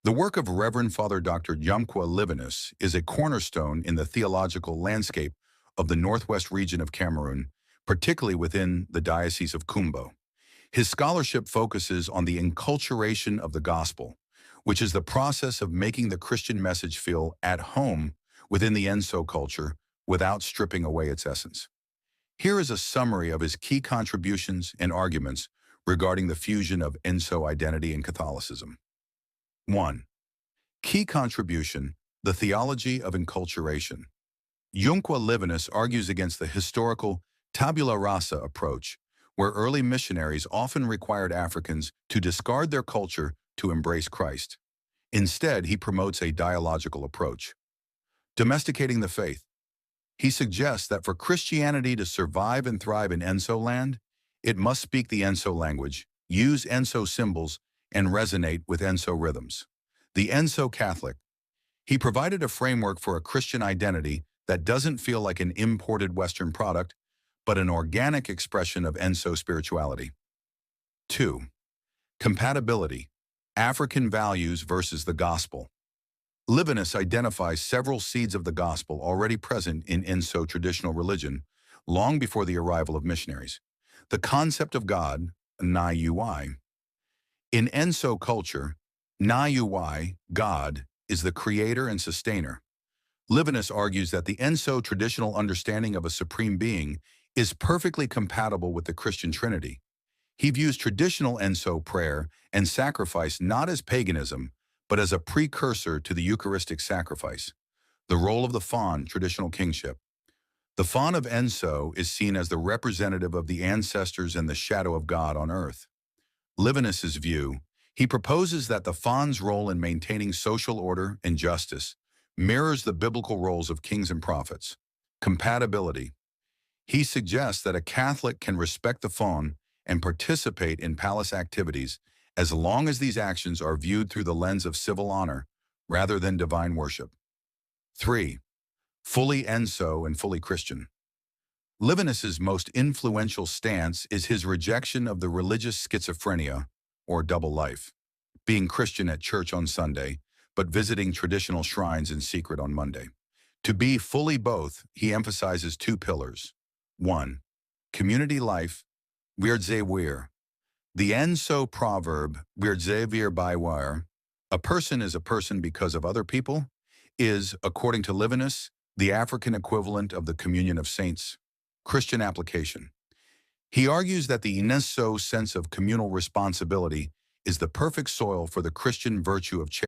The work of Reverend Father Dr. Yumkwa Livinus is a cornerstone in the theological landscape of the northwest region of Cameroon, particularly within the Diocese of Kumbo. His scholarship focuses on the inculturation of the gospel, which is the process of making the Christian message feel at home within the Enso culture without stripping away its essence. Here is a summary of his key contributions and arguments regarding the fusion of Enso identity and Catholicism. 1. Key contribution: the theology of inculturation. Yunqua Livinus argues against the historical tabula rasa approach, where early missionaries often required Africans to discard their culture to embrace Christ. Instead, he promotes a dialogical approach. Domesticating the faith. He suggests that for Christianity to survive and thrive in Enso land, it must speak the Enso language, use Enso symbols, and resonate with Enso rhythms. The Enso Catholic. He provided a framework for a Christian identity that doesn't feel like an imported Western product, but an organic expression of Enso spirituality. 2. Compatibility. African values versus the gospel. Livinus identifies several seeds of the gospel already present in Enso traditional religion long before the arrival of missionaries. The concept of God, Na-Ui. In Enso culture, Na-Ui, God, is the creator and sustainer. Livinus argues that the Enso traditional understanding of a supreme being is perfectly compatible with the Christian Trinity. He views traditional Enso prayer and sacrifice not as paganism, but as a precursor to the Eucharistic sacrifice. The role of the Faun, traditional kingship. The Faun of Enso is seen as the representative of the ancestors and the shadow of God on earth. Livinus's view: he proposes that the Faun's role in maintaining social order and justice mirrors the biblical roles of kings and prophets. Compatibility. He suggests that a Catholic can respect the Faun and participate in palace activities as long as these actions are viewed through the lens of civil honor rather than divine worship. 3. Fully Enso and fully Christian. Livinus's most influential stance is his rejection of the religious schizophrenia, or double life, being Christian at church on Sunday, but visiting traditional shrines in secret on Monday. To be fully both, he emphasizes two pillars. 1. Community life, Wirdze Wir. The Enso proverb, Wirdze Wir Baiwar, a person is a person because of other people, is, according to Livinus, the African equivalent of the communion of saints. Christian application. He argues that the Enso sense of communal responsibility is the perfect soil for the Christian virtue of charity.